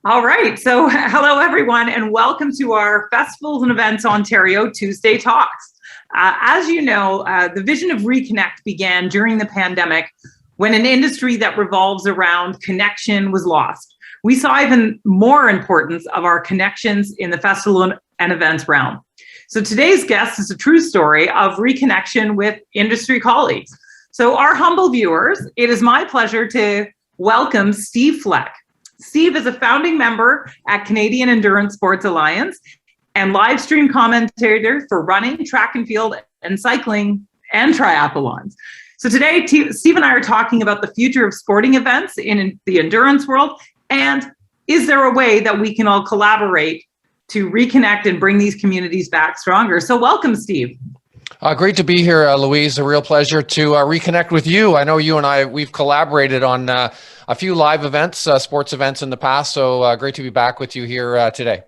All right. So hello, everyone, and welcome to our Festivals and Events Ontario Tuesday Talks. As you know, the vision of Reconnect began during the pandemic when an industry that revolves around connection was lost. We saw even more importance of our connections in the festival and events realm. So today's guest is a true story of reconnection with industry colleagues. So our humble viewers, it is my pleasure to welcome Steve Fleck. Steve is a founding member at Canadian Endurance Sports Alliance and live stream commentator for running, track and field, and cycling and triathlons. So today, Steve and I are talking about the future of sporting events in the endurance world, and is there a way that we can all collaborate to reconnect and bring these communities back stronger? So welcome, Steve. Great to be here, Louise. A real pleasure to reconnect with you. I know you and I, we've collaborated on a few live events, sports events in the past. So great to be back with you here today.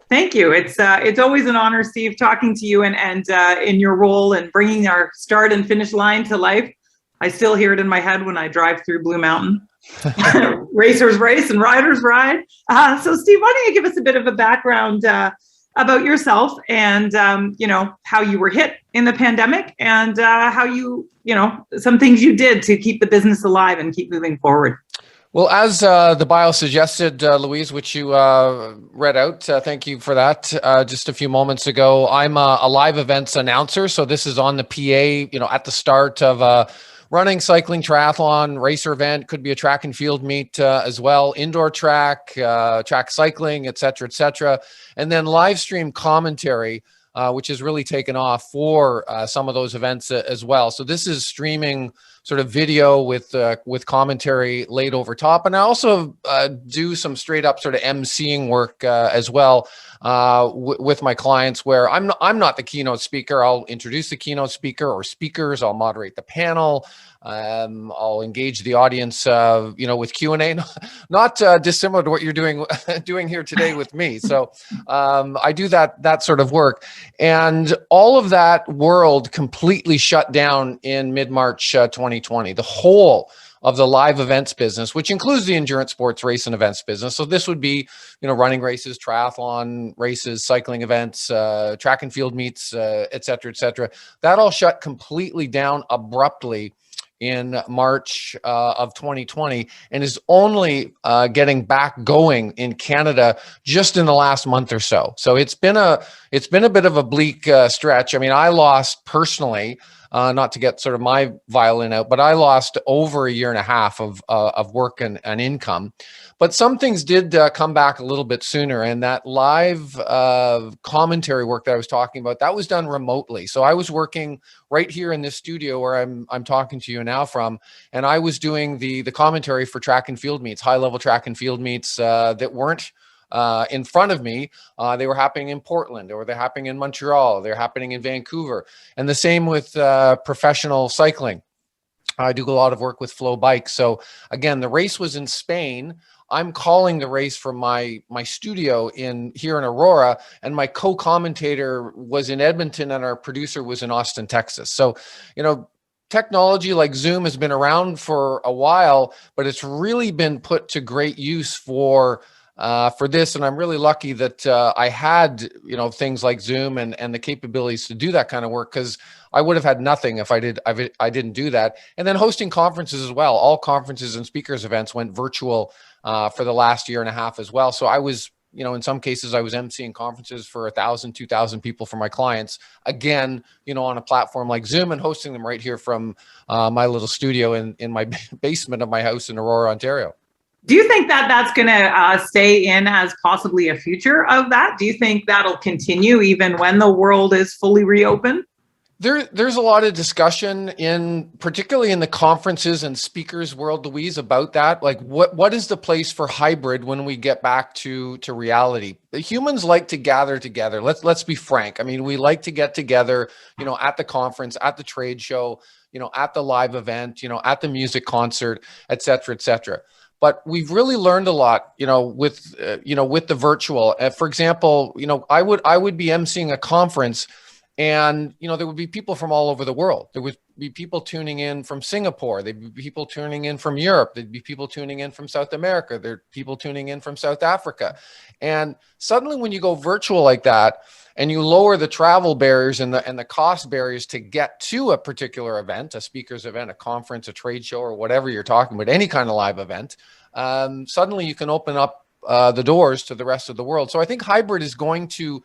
Thank you. It's always an honor, Steve, talking to you and in your role and bringing our start and finish line to life. I still hear it in my head when I drive through Blue Mountain. Racers race and riders ride. So Steve, why don't you give us a bit of a background about yourself and, how you were hit in the pandemic and how some things you did to keep the business alive and keep moving forward. Well, as the bio suggested, Louise, which you read out, thank you for that just a few moments ago. I'm a live events announcer. So this is on the PA, at the start of running, cycling, triathlon, racer event, could be a track and field meet as well, indoor track, track cycling, et cetera, and then live stream commentary, which has really taken off for some of those events as well. So this is streaming sort of video with commentary laid over top. And I also do some straight up sort of MCing work as well with my clients where I'm not the keynote speaker. I'll introduce the keynote speaker or speakers. I'll moderate the panel. I'll engage the audience, with Q&A, not dissimilar to what you're doing here today with me. So I do that sort of work, and all of that world completely shut down in mid-March 2020. The whole of the live events business, which includes the endurance sports race and events business. So this would be, running races, triathlon races, cycling events, track and field meets, et cetera. That all shut completely down abruptly in March of 2020, and is only getting back going in Canada just in the last month or so. So it's been a bit of a bleak stretch. I mean, I lost personally, not to get sort of my violin out, but I lost over a year and a half of work and income. But some things did come back a little bit sooner, and that live commentary work that I was talking about, that was done remotely. So I was working right here in this studio where I'm talking to you now from, and I was doing the commentary for track and field meets, high-level track and field meets that weren't in front of me. They were happening in Portland, or they're happening in Montreal, they're happening in Vancouver. And the same with professional cycling. I do a lot of work with Flow Bikes. So again, the race was in Spain. I'm calling the race from my studio here in Aurora, and my co-commentator was in Edmonton, and our producer was in Austin, Texas. So, technology like Zoom has been around for a while, but it's really been put to great use for this. And I'm really lucky that I had, things like Zoom and the capabilities to do that kind of work, because I would have had nothing if I didn't do that. And then hosting conferences as well. All conferences and speakers events went virtual for the last year and a half as well. So I was, in some cases I was emceeing conferences for 1,000, 2,000 people for my clients. Again, on a platform like Zoom, and hosting them right here from my little studio in my basement of my house in Aurora, Ontario. Do you think that that's going to stay in as possibly a future of that? Do you think that'll continue even when the world is fully reopened? There's a lot of discussion particularly in the conferences and speakers world, Louise, about that. Like what is the place for hybrid when we get back to reality? The humans like to gather together. Let's be frank. I mean, we like to get together, at the conference, at the trade show, at the live event, at the music concert, et cetera. But we've really learned a lot, with the virtual. For example, I would be emceeing a conference, And, there would be people from all over the world. There would be people tuning in from Singapore. There'd be people tuning in from Europe. There'd be people tuning in from South America. There'd people tuning in from South Africa. And suddenly when you go virtual like that, and you lower the travel barriers and the cost barriers to get to a particular event, a speaker's event, a conference, a trade show, or whatever you're talking about, any kind of live event, suddenly you can open up the doors to the rest of the world. So I think hybrid is going to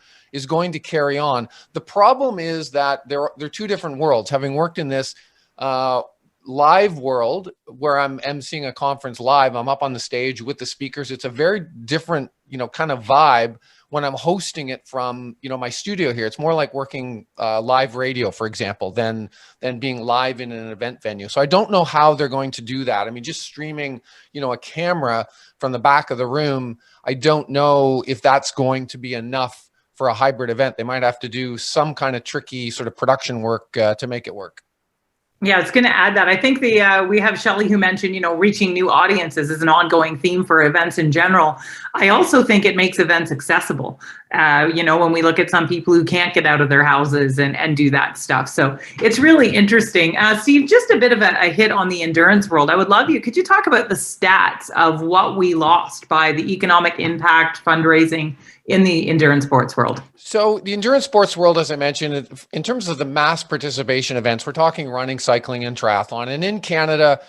carry on. The problem is that they're two different worlds. Having worked in this live world where I'm emceeing a conference live, I'm up on the stage with the speakers. It's a very different, kind of vibe when I'm hosting it from, my studio here. It's more like working live radio, for example, than being live in an event venue. So I don't know how they're going to do that. I mean, just streaming, a camera from the back of the room, I don't know if that's going to be enough for a hybrid event. They might have to do some kind of tricky sort of production work to make it work. Yeah, it's going to add that. I think we have Shelley who mentioned, reaching new audiences is an ongoing theme for events in general. I also think it makes events accessible. When we look at some people who can't get out of their houses and do that stuff. So it's really interesting. Steve, just a bit of a hit on the endurance world. I would love could you talk about the stats of what we lost by the economic impact fundraising in the endurance sports world? So the endurance sports world, as I mentioned, in terms of the mass participation events, we're talking running, cycling, and triathlon. And in Canada,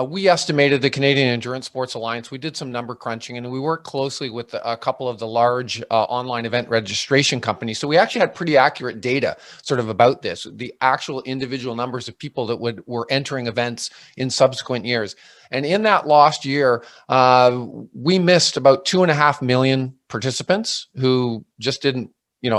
we estimated the Canadian Endurance Sports Alliance. We did some number crunching, and we worked closely with a couple of the large online event registration companies. So we actually had pretty accurate data sort of about this, the actual individual numbers of people that were entering events in subsequent years. And in that lost year, we missed about 2.5 million participants who just didn't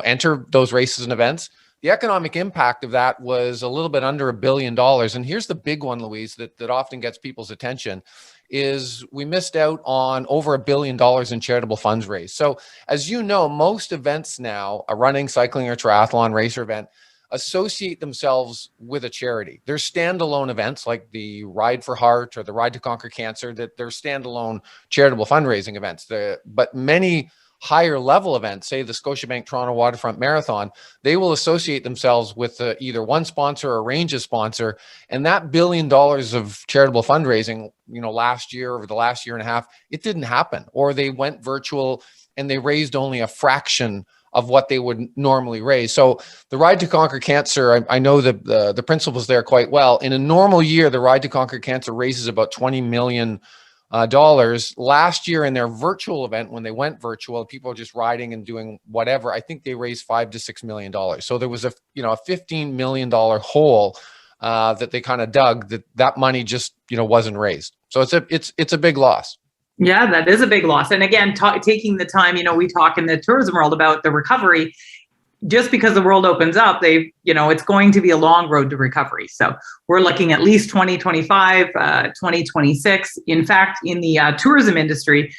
enter those races and events. The economic impact of that was a little bit under $1 billion. And here's the big one, Louise, that often gets people's attention, is we missed out on over $1 billion in charitable funds raised. So as you know, most events now, a running, cycling, or triathlon race or event, associate themselves with a charity. They're standalone events like the Ride for Heart or the Ride to Conquer Cancer, that they're standalone charitable fundraising events. But many higher level events, say the Scotiabank Toronto Waterfront Marathon, they will associate themselves with either one sponsor or a range of sponsor. And that $1 billion of charitable fundraising, last year, over the last year and a half, it didn't happen. Or they went virtual and they raised only a fraction of what they would normally raise. So the Ride to Conquer Cancer, I know the principles there quite well. In a normal year, the Ride to Conquer Cancer raises about $20 million. Last year in their virtual event, when they went virtual, people were just riding and doing whatever. I think they raised $5 to $6 million. So there was a $15 million hole that they kind of dug. That money just wasn't raised. So it's a big loss. Yeah, that is a big loss. And again, taking the time, we talk in the tourism world about the recovery. Just because the world opens up, it's going to be a long road to recovery. So we're looking at least 2025, 2026. In fact, in the tourism industry,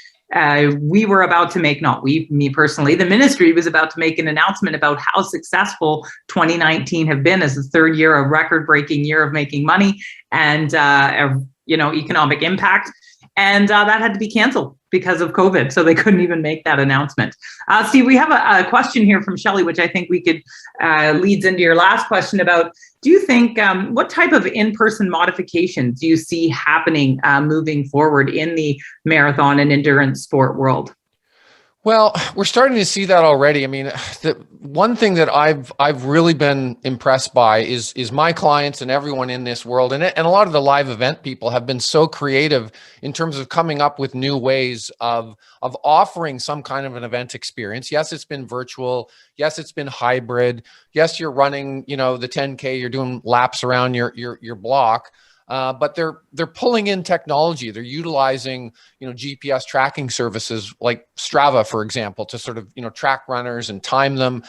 we were about to make, not we, me personally, the ministry was about to make an announcement about how successful 2019 have been as the third year, a record-breaking year of making money and, economic impact. And that had to be canceled because of COVID. So they couldn't even make that announcement. Steve, we have a question here from Shelley, which I think we could leads into your last question about, do you think, what type of in-person modifications do you see happening moving forward in the marathon and endurance sport world? Well, we're starting to see that already. I mean, the one thing that I've really been impressed by is my clients and everyone in this world, and a lot of the live event people have been so creative in terms of coming up with new ways of offering some kind of an event experience. Yes, it's been virtual. Yes, it's been hybrid. Yes, you're running, the 10K, you're doing laps around your block. But they're pulling in technology. They're utilizing, GPS tracking services like Strava, for example, to sort of, track runners and time them,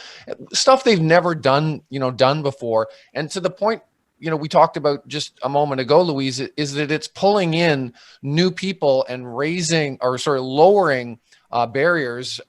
stuff they've never done before. And to the point, we talked about just a moment ago, Louise, is that it's pulling in new people and raising or sort of lowering barriers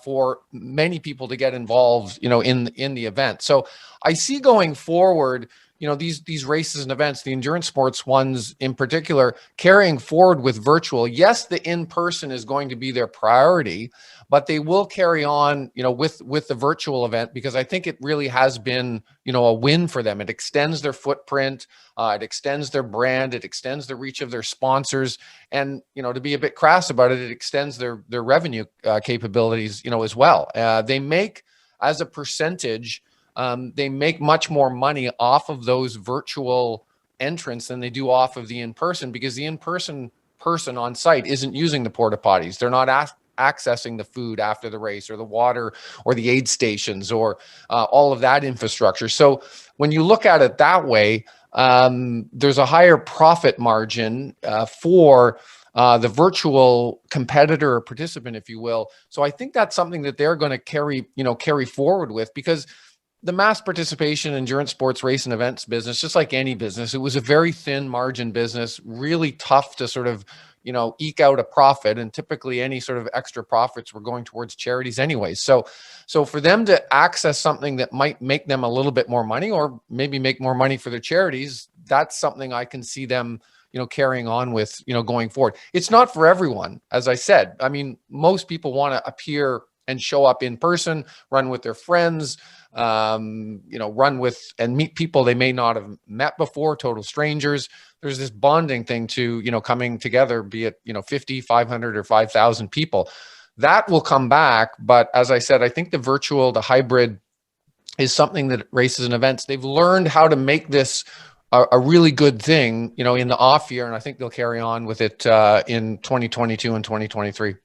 for many people to get involved, in the event. So I see going forward, these races and events, the endurance sports ones in particular, carrying forward with virtual. Yes, the in-person is going to be their priority, but they will carry on, with the virtual event, because I think it really has been, a win for them. It extends their footprint, it extends their brand, it extends the reach of their sponsors, and to be a bit crass about it, it extends their revenue capabilities, as well. They make, as a percentage, they make much more money off of those virtual entrants than they do off of the in-person, because the in-person person on site isn't using the porta potties. They're not accessing the food after the race, or the water, or the aid stations, or all of that infrastructure. So when you look at it that way, there's a higher profit margin for the virtual competitor or participant, if you will. So I think that's something that they're going to carry forward with, because the mass participation endurance sports race and events business, just like any business, it was a very thin margin business, really tough to sort of, eke out a profit. And typically any sort of extra profits were going towards charities anyways. So for them to access something that might make them a little bit more money, or maybe make more money for their charities, that's something I can see them, carrying on with, going forward. It's not for everyone. As I said, I mean, most people want to appear and show up in person, run with their friends, run with and meet people they may not have met before, total strangers. There's this bonding thing to, coming together, be it, 50, 500 or 5,000 people. That will come back. But as I said, I think the hybrid is something that races and events, they've learned how to make this a really good thing, in the off year. And I think they'll carry on with it in 2022 and 2023.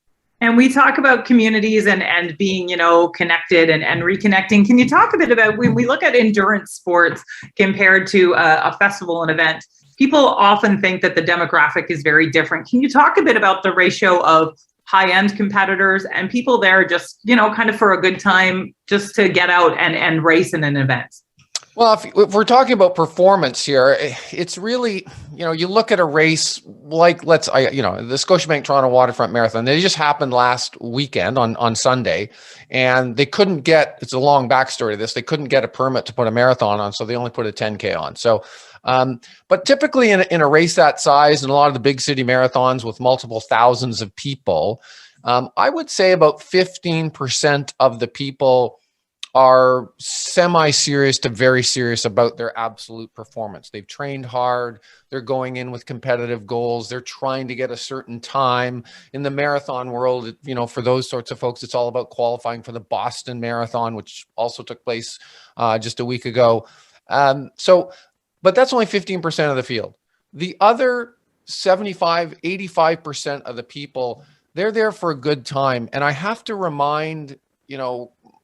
And we talk about communities and being, connected and reconnecting. Can you talk a bit about, when we look at endurance sports compared to a festival and event, people often think that the demographic is very different. Can you talk a bit about the ratio of high-end competitors and people there just, kind of for a good time, just to get out and race in an event? Well, if we're talking about performance here, it's really, you look at a race like, the Scotiabank Toronto Waterfront Marathon. They just happened last weekend on Sunday, and they couldn't get, it's a long backstory to this, they couldn't get a permit to put a marathon on, so they only put a 10K on. So, but typically in a race that size, and a lot of the big city marathons with multiple thousands of people, I would say about 15% of the people are semi-serious to very serious about their absolute performance. They've trained hard. They're going in with competitive goals. They're trying to get a certain time. In the marathon world, for those sorts of folks, it's all about qualifying for the Boston Marathon, which also took place just a week ago. But that's only 15% of the field. The other 75, 85% of the people, they're there for a good time. And I have to remind,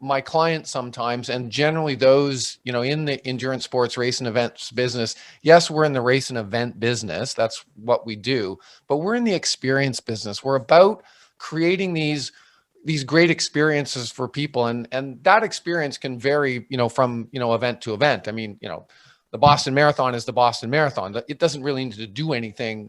my clients sometimes, and generally those, in the endurance sports race and events business, yes, we're in the race and event business. That's what we do, but we're in the experience business. We're about creating these great experiences for people. And that experience can vary, from, event to event. I mean, the Boston Marathon is the Boston Marathon. It doesn't really need to do anything,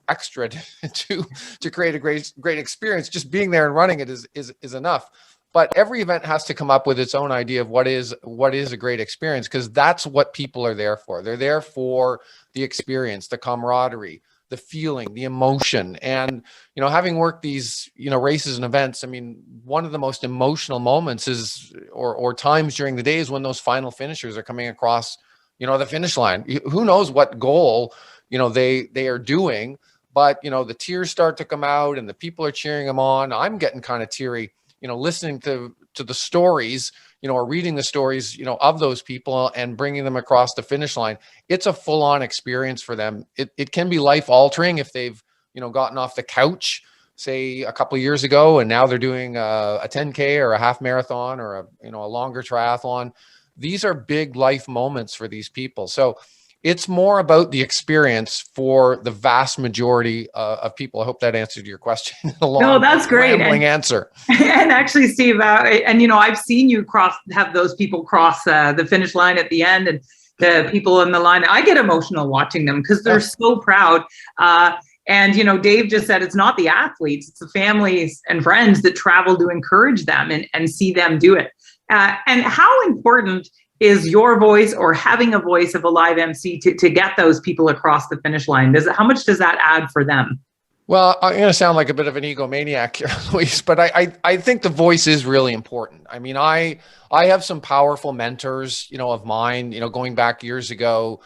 extra to create a great experience. Just being there and running it is enough. But every event has to come up with its own idea of what is a great experience, because that's what people are there for. They're there for the experience, the camaraderie, the feeling, the emotion. And, having worked these, races and events, I mean, one of the most emotional moments is, or times during the day, is when those final finishers are coming across, the finish line. Who knows what goal, they are doing, but, the tears start to come out and the people are cheering them on. I'm getting kind of teary, listening to the stories, or reading the stories, of those people and bringing them across the finish line. It's a full-on experience for them. It can be life-altering if they've, gotten off the couch, say a couple of years ago, and now they're doing a 10K or a half marathon or a longer triathlon. These are big life moments for these people. So it's more about the experience for the vast majority of people. I hope that answered your question. No, that's great. Rambling answer. And actually, Steve, I've seen you have those people cross the finish line at the end, and the people in the line. I get emotional watching them because they're so proud. And Dave just said it's not the athletes; it's the families and friends that travel to encourage them and see them do it. And how important is your voice or having a voice of a live MC to get those people across the finish line? How much does that add for them? Well, I'm going to sound like a bit of an egomaniac here, Louise, but I think the voice is really important. I mean, I have some powerful mentors, of mine, going back years ago,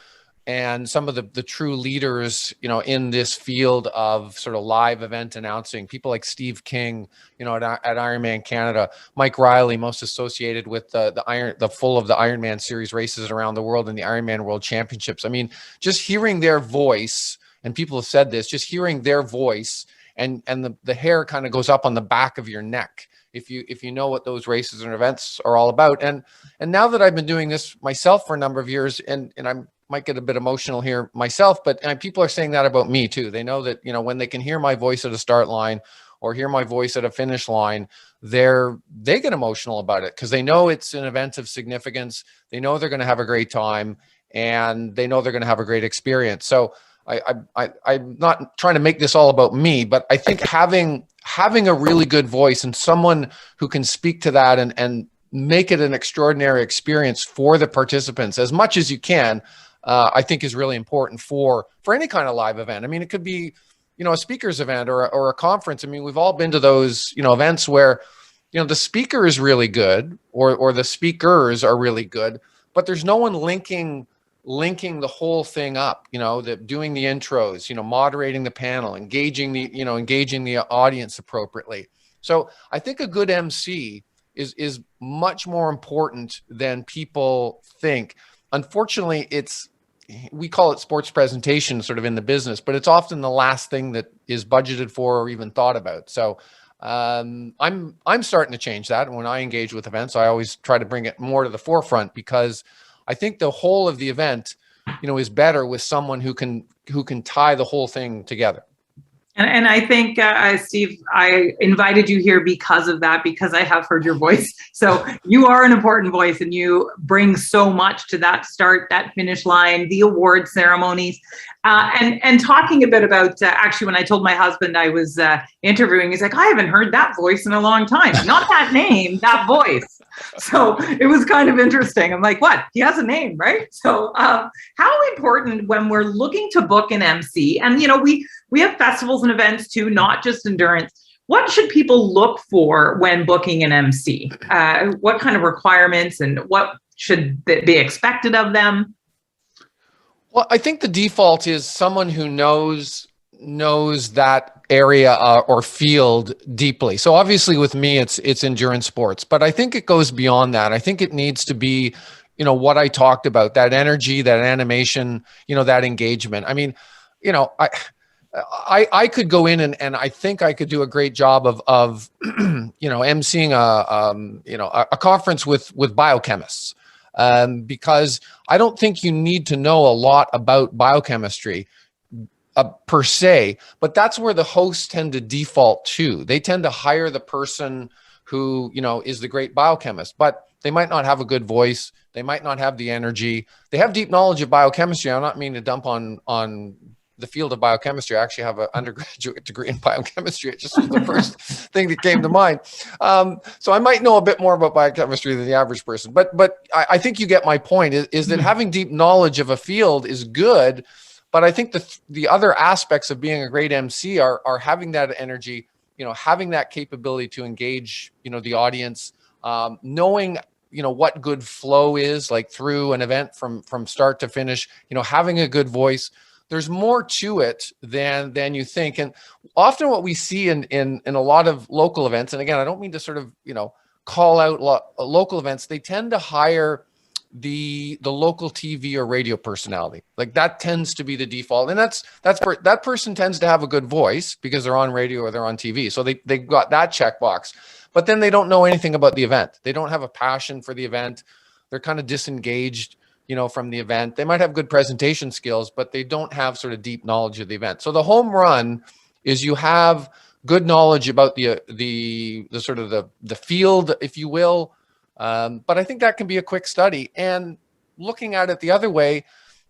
and some of the true leaders, in this field of sort of live event announcing, people like Steve King, at Ironman Canada, Mike Riley, most associated with the full of the Ironman series races around the world and the Ironman World Championships. I mean, just hearing their voice, and people have said this, just hearing their voice and the hair kind of goes up on the back of your neck if you know what those races and events are all about. And now that I've been doing this myself for a number of years, and I might get a bit emotional here myself, but people are saying that about me too. They know that, when they can hear my voice at a start line or hear my voice at a finish line, they get emotional about it because they know it's an event of significance. They know they're going to have a great time, and they know they're going to have a great experience. So I'm not trying to make this all about me, but I think having a really good voice and someone who can speak to that and make it an extraordinary experience for the participants as much as you can, I think is really important for any kind of live event. I mean, it could be, a speaker's event or a conference. I mean, we've all been to those, events where, the speaker is really good or the speakers are really good, but there's no one linking the whole thing up, doing the intros, moderating the panel, engaging the audience appropriately. So I think a good MC is much more important than people think. Unfortunately, we call it sports presentation sort of in the business, but it's often the last thing that is budgeted for or even thought about. So I'm starting to change that. When I engage with events, I always try to bring it more to the forefront because I think the whole of the event, is better with someone who can tie the whole thing together. And I think, Steve, I invited you here because of that, because I have heard your voice. So you are an important voice and you bring so much to that start, that finish line, the award ceremonies. And talking a bit about, actually, when I told my husband I was interviewing, he's like, I haven't heard that voice in a long time. Not that name, that voice. So it was kind of interesting. I'm like, what? He has a name, right? So how important when we're looking to book an MC, and, we have festivals and events too, not just endurance. What should people look for when booking an MC? What kind of requirements and what should be expected of them? Well, I think the default is someone who knows that area or field deeply. So obviously with me, it's endurance sports, but I think it goes beyond that. I think it needs to be, what I talked about, that energy, that animation, that engagement. I mean, I could go in and I think I could do a great job of emceeing a conference with biochemists, because I don't think you need to know a lot about biochemistry per se, but that's where the hosts tend to default to. They tend to hire the person who, is the great biochemist, but they might not have a good voice. They might not have the energy. They have deep knowledge of biochemistry. I'm not meaning to dump on the field of biochemistry. I actually have an undergraduate degree in biochemistry. It just was the first thing that came to mind. So I might know a bit more about biochemistry than the average person, but I think you get my point is that having deep knowledge of a field is good. But I think the other aspects of being a great MC are having that energy, having that capability to engage, the audience, knowing, what good flow is like through an event from start to finish, having a good voice. There's more to it than you think. And often what we see in a lot of local events, and again, I don't mean to sort of, call out local events, they tend to hire the local TV or radio personality. Like that tends to be the default. And that person tends to have a good voice because they're on radio or they're on TV. So they got that checkbox, but then they don't know anything about the event. They don't have a passion for the event. They're kind of disengaged, from the event. They might have good presentation skills, but they don't have sort of deep knowledge of the event. So the home run is you have good knowledge about the sort of the field, if you will. But I think that can be a quick study. And looking at it the other way,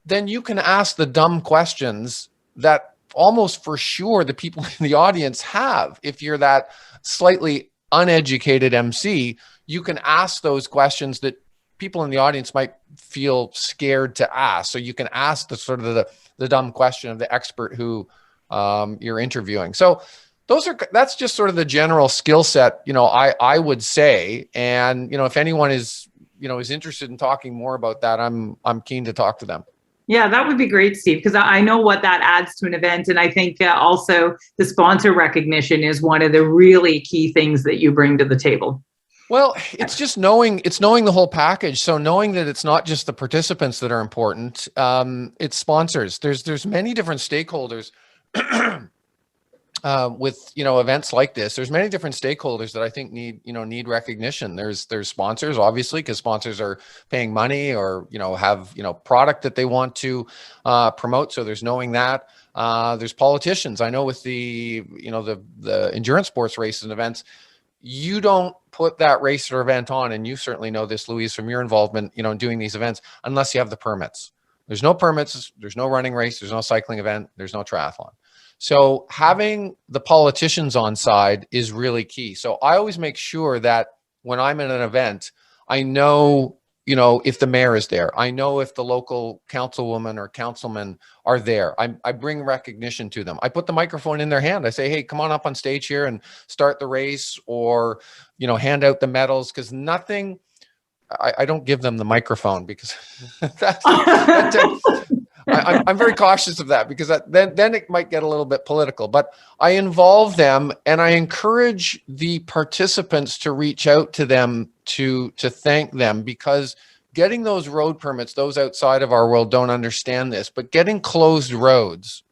then you can ask the dumb questions that almost for sure the people in the audience have. If you're that slightly uneducated MC, you can ask those questions that people in the audience might feel scared to ask. So you can ask the sort of the dumb question of the expert who you're interviewing. So that's just sort of the general skill set, I would say. And, if anyone is interested in talking more about that, I'm keen to talk to them. Yeah, that would be great, Steve, because I know what that adds to an event. And I think also the sponsor recognition is one of the really key things that you bring to the table. Well, it's just knowing the whole package. So knowing that it's not just the participants that are important, it's sponsors. There's many different stakeholders with, events like this. There's many different stakeholders that I think need recognition. There's sponsors, obviously, because sponsors are paying money or, have, product that they want to promote. So there's knowing that. There's politicians. I know with the endurance sports races and events, you don't put that race or event on, and you certainly know this, Louise, from your involvement, in doing these events, unless you have the permits. There's no permits, there's no running race, there's no cycling event, there's no triathlon. So having the politicians on side is really key. So I always make sure that when I'm in an event, I know, if the mayor is there, I know if the local councilwoman or councilman are there. I bring recognition to them. I put the microphone in their hand. I say, hey, come on up on stage here and start the race, or, hand out the medals, because nothing, I don't give them the microphone because I'm very cautious of that, because then it might get a little bit political. But I involve them and I encourage the participants to reach out to them to thank them, because getting those road permits, those outside of our world don't understand this, but getting closed roads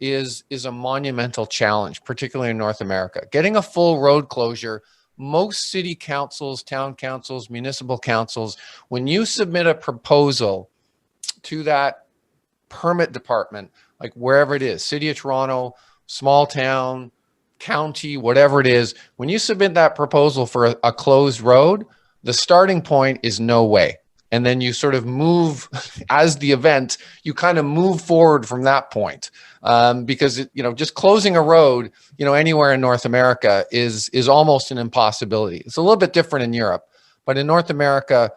is a monumental challenge, particularly in North America. Getting a full road closure, most city councils, town councils, municipal councils, when you submit a proposal to that permit department, like wherever it is, City of Toronto, small town, county, whatever it is, when you submit that proposal for a closed road, the starting point is no way. And then you sort of move as the event, you kind of move forward from that point. Because just closing a road, anywhere in North America is almost an impossibility. It's a little bit different in Europe, but in North America,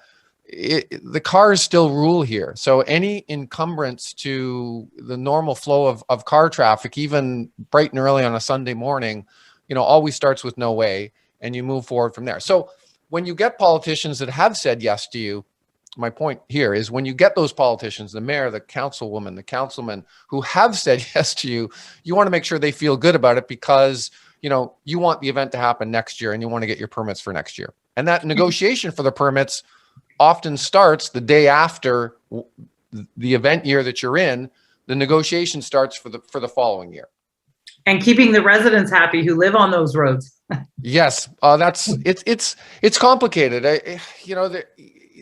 the cars still rule here. So any encumbrance to the normal flow of car traffic, even bright and early on a Sunday morning, always starts with no way, and you move forward from there. So when you get politicians that have said yes to you, my point here is when you get those politicians, the mayor, the councilwoman, the councilman, who have said yes to you, you want to make sure they feel good about it, because you want the event to happen next year and you want to get your permits for next year. And that negotiation for the permits often starts the day after the event year that you're in. The negotiation starts for the following year. And keeping the residents happy who live on those roads. Yes, it's complicated.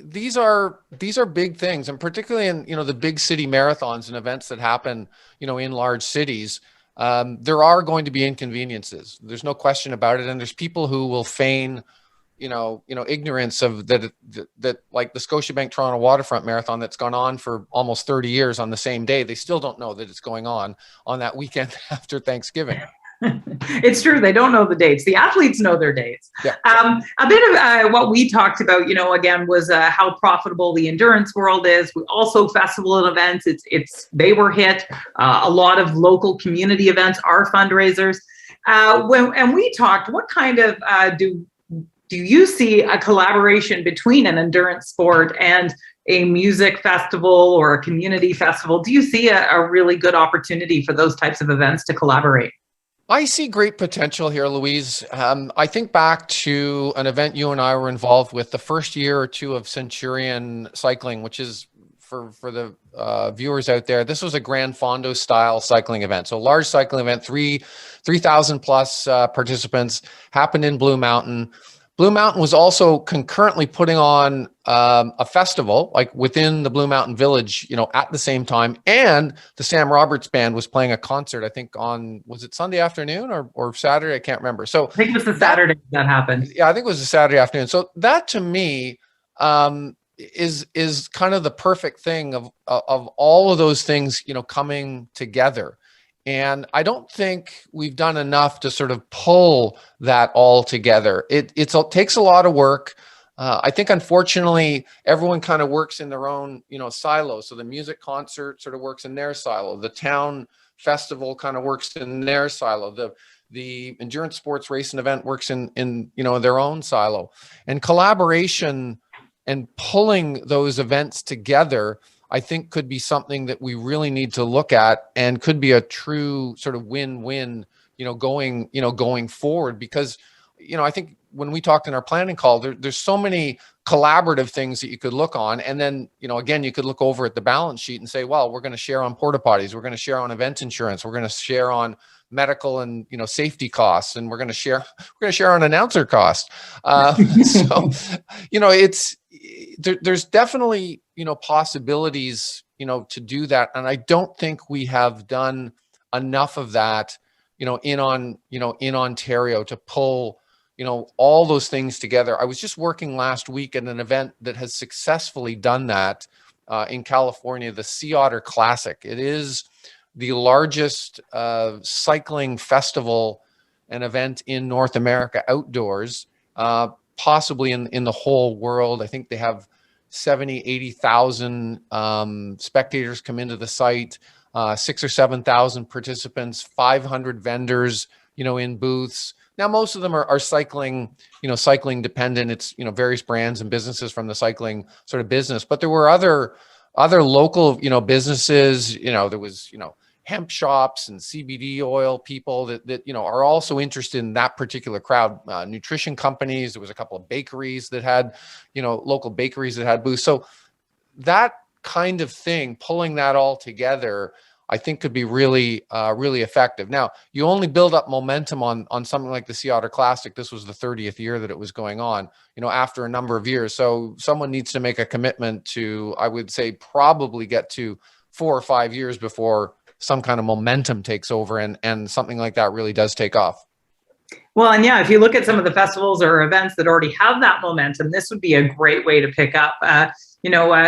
These are big things, and particularly in the big city marathons and events that happen in large cities. There are going to be inconveniences. There's no question about it, and there's people who will feign ignorance of that, like the Scotiabank Toronto Waterfront Marathon that's gone on for almost 30 years on the same day. They still don't know that it's going on that weekend after Thanksgiving. It's true. They don't know the dates. The athletes know their dates. Yeah. A bit of what we talked about, again, was how profitable the endurance world is. We also festival and events. They were hit. A lot of local community events are fundraisers. And we talked, what kind of do you see a collaboration between an endurance sport and a music festival or a community festival? Do you see a really good opportunity for those types of events to collaborate? I see great potential here, Louise. I think back to an event you and I were involved with the first year or two of Centurion Cycling, which is for the viewers out there. This was a Gran Fondo style cycling event. So large cycling event, 3,000 plus participants, happened in Blue Mountain. Blue Mountain was also concurrently putting on a festival, like within the Blue Mountain Village, at the same time. And the Sam Roberts Band was playing a concert, I think was it Sunday afternoon or Saturday? I can't remember. So I think it was the Saturday that happened. Yeah, I think it was a Saturday afternoon. So that to me is kind of the perfect thing of all of those things, coming together. And I don't think we've done enough to sort of pull that all together. It takes a lot of work. I think, unfortunately, everyone kind of works in their own, silo. So the music concert sort of works in their silo. The town festival kind of works in their silo. The endurance sports race and event works in their own silo. And collaboration and pulling those events together, I think, could be something that we really need to look at, and could be a true sort of win-win, going forward. Because, I think when we talked in our planning call, there's so many collaborative things that you could look on. And then, again, you could look over at the balance sheet and say, well, we're going to share on porta potties. We're going to share on event insurance. We're going to share on medical and, safety costs. And we're going to share on announcer costs. There's definitely, possibilities, to do that. And I don't think we have done enough of that, in Ontario to pull, all those things together. I was just working last week at an event that has successfully done that in California, the Sea Otter Classic. It is the largest cycling festival and event in North America outdoors, possibly in the whole world. I think they have 70, 80,000 spectators come into the site, 6,000 or 7,000 participants, 500 vendors, in booths. Now, most of them are cycling, cycling dependent. It's, various brands and businesses from the cycling sort of business. But there were other local, businesses. There was, hemp shops and CBD oil people that are also interested in that particular crowd. Nutrition companies. There was a couple of bakeries that had, local bakeries that had booths. So that kind of thing, pulling that all together, I think could be really, really effective. Now, you only build up momentum on something like the Sea Otter Classic. This was the 30th year that it was going on, after a number of years. So someone needs to make a commitment to, I would say, probably get to 4 or 5 years before some kind of momentum takes over and something like that really does take off. Well, and yeah, if you look at some of the festivals or events that already have that momentum, this would be a great way to pick up.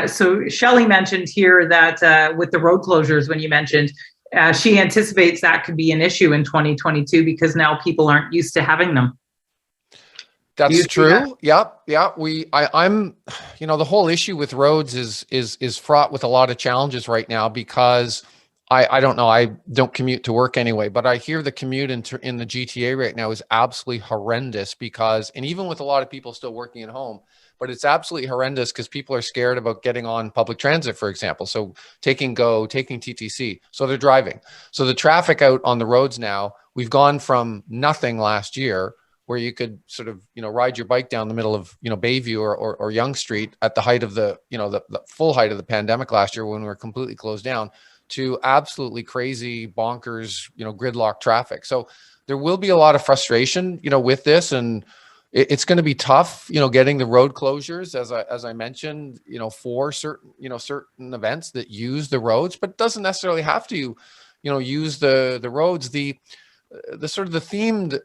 So Shelley mentioned here that with the road closures, when you mentioned, she anticipates that could be an issue in 2022 because now people aren't used to having them. That's true. Yep. Yeah. I'm, the whole issue with roads is fraught with a lot of challenges right now, because I don't know. I don't commute to work anyway, but I hear the commute in the GTA right now is absolutely horrendous and even with a lot of people still working at home, but it's absolutely horrendous because people are scared about getting on public transit, for example. So taking TTC. So they're driving. So the traffic out on the roads now, we've gone from nothing last year where you could sort of, ride your bike down the middle of, Bayview or Yonge Street at the height of the full height of the pandemic last year when we were completely closed down, to absolutely crazy, bonkers, gridlock traffic. So there will be a lot of frustration, with this, and it's going to be tough, getting the road closures, as I mentioned, for certain events that use the roads, but it doesn't necessarily have to, use the roads. The sort of the themed,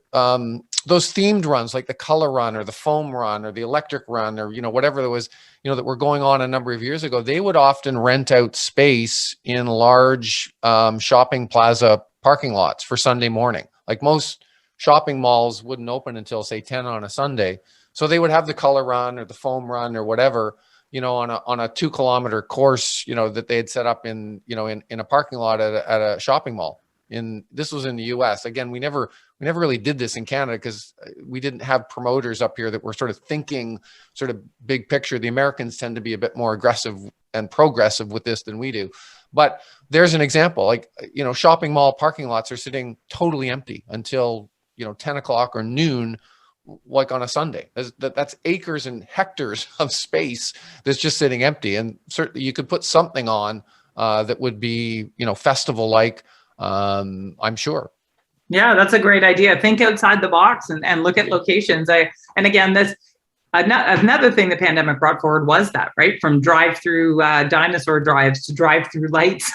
those themed runs like the color run or the foam run or the electric run or, whatever there was, that were going on a number of years ago, they would often rent out space in large shopping plaza parking lots for Sunday morning. Like most shopping malls wouldn't open until, say, 10 on a Sunday. So they would have the color run or the foam run or whatever, on a 2-kilometer course, that they had set up in a parking lot at a shopping mall. This was in the US. Again, we never really did this in Canada because we didn't have promoters up here that were sort of thinking sort of big picture. The Americans tend to be a bit more aggressive and progressive with this than we do. But there's an example, like, shopping mall parking lots are sitting totally empty until, 10 o'clock or noon, like on a Sunday. That's acres and hectares of space that's just sitting empty. And certainly you could put something on that would be, festival-like, I'm sure. Yeah, that's a great idea. Think outside the box and look at locations. And again, another thing the pandemic brought forward was that, right? From drive-through dinosaur drives to drive-through lights.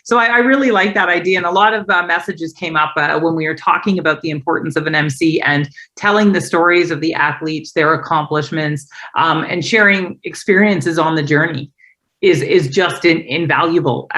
So I really like that idea. And a lot of messages came up when we were talking about the importance of an MC and telling the stories of the athletes, their accomplishments, and sharing experiences on the journey is just invaluable.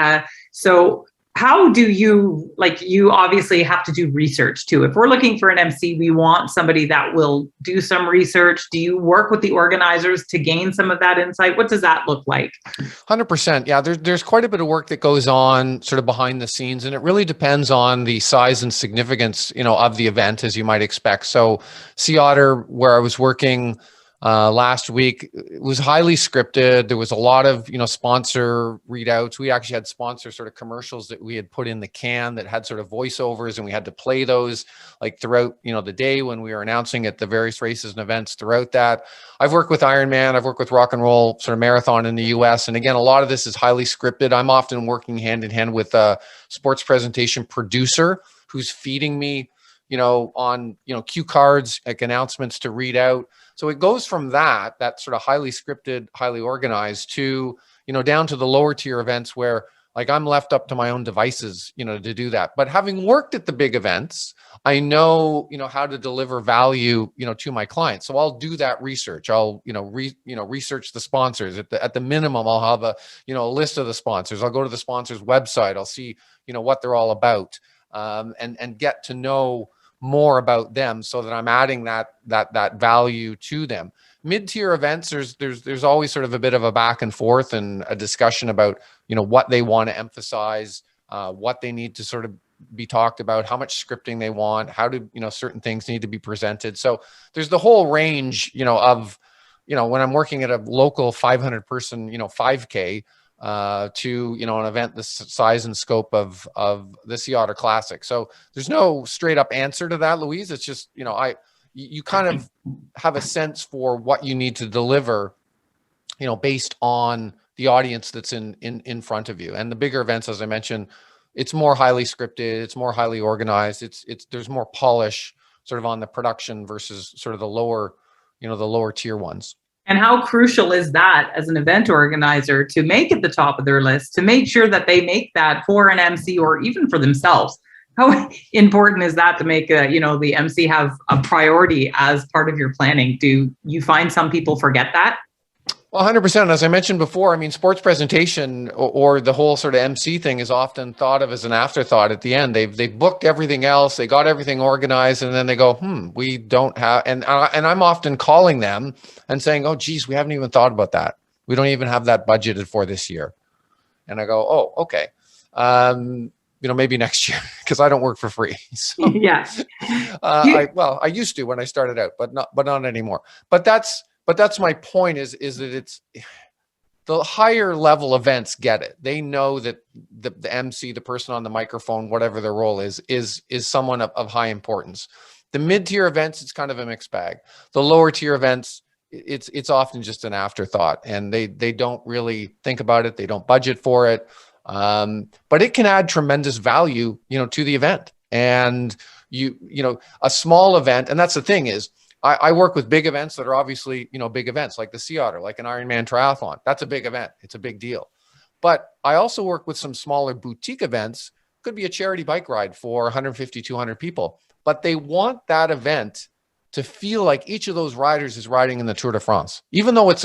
So how do you, like, you obviously have to do research too. If we're looking for an MC, we want somebody that will do some research. Do you work with the organizers to gain some of that insight? What does that look like? 100%. Yeah, there's quite a bit of work that goes on sort of behind the scenes, and it really depends on the size and significance, of the event, as you might expect. So Sea Otter, where I was working last week, it was highly scripted. There was a lot of, sponsor readouts. We actually had sponsor sort of commercials that we had put in the can that had sort of voiceovers, and we had to play those like throughout, the day when we were announcing at the various races and events throughout that. I've worked with Ironman. I've worked with Rock and Roll sort of Marathon in the US. And again, a lot of this is highly scripted. I'm often working hand in hand with a sports presentation producer who's feeding me, on, cue cards, like announcements to read out. So it goes from that sort of highly scripted, highly organized to, down to the lower tier events where like I'm left up to my own devices, to do that. But having worked at the big events, I know, how to deliver value, to my clients. So I'll do that research. I'll, research the sponsors. At the minimum, I'll have a, a list of the sponsors. I'll go to the sponsors' website. I'll see, what they're all about, and get to know more about them so that I'm adding that value to them. Mid-tier events, there's always sort of a bit of a back and forth and a discussion about, what they want to emphasize, what they need to sort of be talked about, how much scripting they want, how do, certain things need to be presented. So there's the whole range, of, when I'm working at a local 500 person, 5K, to, an event the size and scope of the Sea Otter Classic. So there's no straight up answer to that, Louise. It's just, you kind of have a sense for what you need to deliver, based on the audience that's in front of you. And the bigger events, as I mentioned, it's more highly scripted, it's more highly organized. There's more polish sort of on the production versus sort of the lower, the lower tier ones. And how crucial is that as an event organizer to make it the top of their list, to make sure that they make that for an MC or even for themselves? How important is that to make the MC have a priority as part of your planning? Do you find some people forget that? Well, 100%. As I mentioned before, I mean, sports presentation or the whole sort of MC thing is often thought of as an afterthought at the end. They've booked everything else, they got everything organized, and then they go, we don't have, and I'm often calling them and saying, oh, geez, we haven't even thought about that. We don't even have that budgeted for this year. And I go, oh, okay. Maybe next year, because I don't work for free. So, yeah. I used to when I started out, but not anymore. But that's my point is that it's the higher level events get it. They know that the MC, the person on the microphone, whatever their role is someone of high importance. The mid-tier events, it's kind of a mixed bag. The lower tier events, it's often just an afterthought, and they don't really think about it. They don't budget for it. But it can add tremendous value, to the event. And a small event, and that's the thing is, I work with big events that are obviously, big events like the Sea Otter, like an Ironman triathlon. That's a big event. It's a big deal. But I also work with some smaller boutique events. Could be a charity bike ride for 150, 200 people. But they want that event to feel like each of those riders is riding in the Tour de France. Even though it's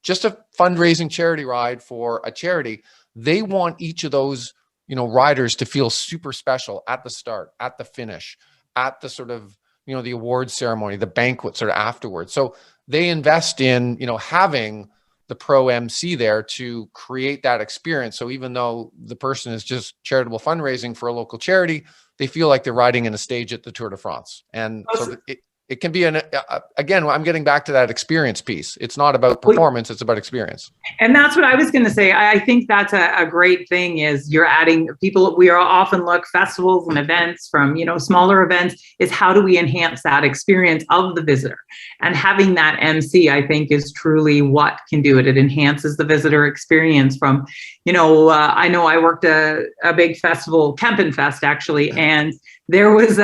just a fundraising charity ride for a charity, they want each of those, riders to feel super special at the start, at the finish, at the sort of, the awards ceremony, the banquet sort of afterwards. So they invest in, having the pro MC there to create that experience. So even though the person is just charitable fundraising for a local charity, they feel like they're riding in a stage at the Tour de France. And so it can be again, I'm getting back to that experience piece. It's not about performance, it's about experience. And that's what I was going to say. I think that's a great thing is you're adding people. We are often look festivals and events from, smaller events is how do we enhance that experience of the visitor? And having that MC, I think, is truly what can do it. It enhances the visitor experience from, I know I worked a big festival, Kempenfest actually, and there was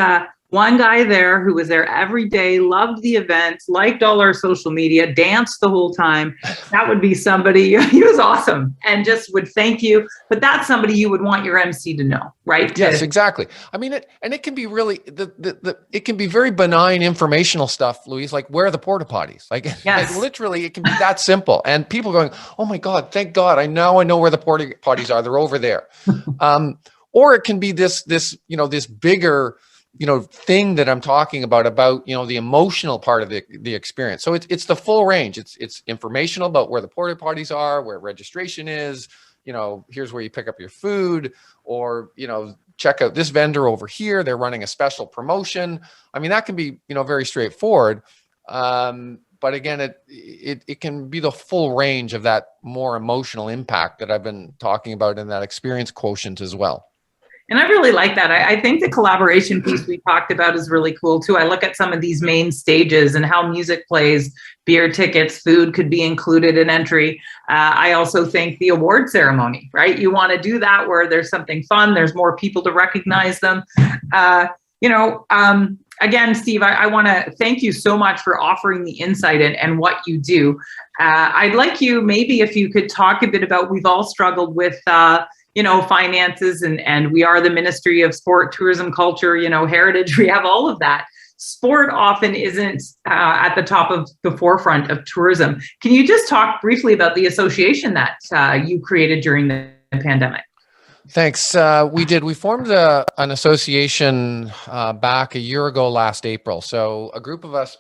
one guy there who was there every day, loved the events, liked all our social media, danced the whole time. That would be somebody, he was awesome and just would thank you. But that's somebody you would want your MC to know, right? Yes, exactly. I mean, it can be really, it can be very benign informational stuff, Louise, like where are the porta potties? Like, Yes. like literally it can be that simple. And people going, oh my God, thank God. I know where the porta potties are. They're over there. Or it can be this bigger, thing that I'm talking about, the emotional part of the experience. So it's the full range. It's informational about where the porta potties are, where registration is, here's where you pick up your food, or, check out this vendor over here. They're running a special promotion. I mean, that can be, very straightforward. But again, it can be the full range of that more emotional impact that I've been talking about in that experience quotient as well. And I really like that. I think the collaboration piece we talked about is really cool too. I look at some of these main stages and how music plays, beer tickets, food could be included in entry. I also think the award ceremony, right? You want to do that where there's something fun, there's more people to recognize them. Again, Steve, I want to thank you so much for offering the insight and what you do. I'd like you, maybe if you could talk a bit about, we've all struggled with finances, and we are the Ministry of Sport, Tourism, Culture, heritage. We have all of that. Sport often isn't at the top of the forefront of tourism. Can you just talk briefly about the association that you created during the pandemic? Thanks. We formed an association back a year ago last April. So a group of us,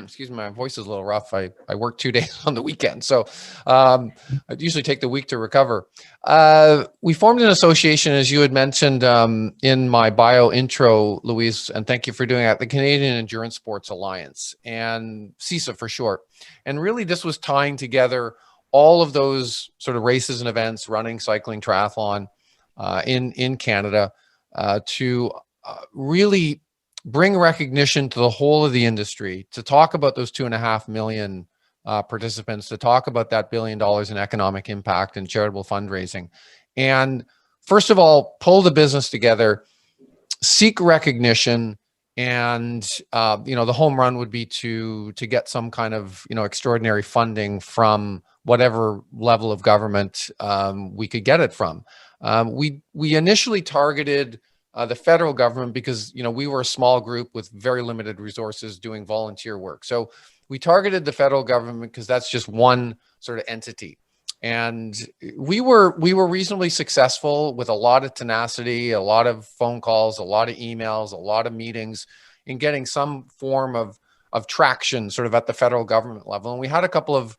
excuse me, my voice is a little rough. I work 2 days on the weekend. So I usually take the week to recover. We formed an association, as you had mentioned in my bio intro, Louise, and thank you for doing that, the Canadian Endurance Sports Alliance, and CISA for short. And really this was tying together all of those sort of races and events, running, cycling, triathlon, in Canada, to really bring recognition to the whole of the industry, to talk about those 2.5 million participants, to talk about that $1 billion in economic impact and charitable fundraising. And first of all, pull the business together, seek recognition, and the home run would be to get some kind of extraordinary funding from whatever level of government we could get it from. We initially targeted the federal government because we were a small group with very limited resources doing volunteer work. So we targeted the federal government because that's just one sort of entity. And we were reasonably successful with a lot of tenacity, a lot of phone calls, a lot of emails, a lot of meetings in getting some form of traction sort of at the federal government level. And we had a couple of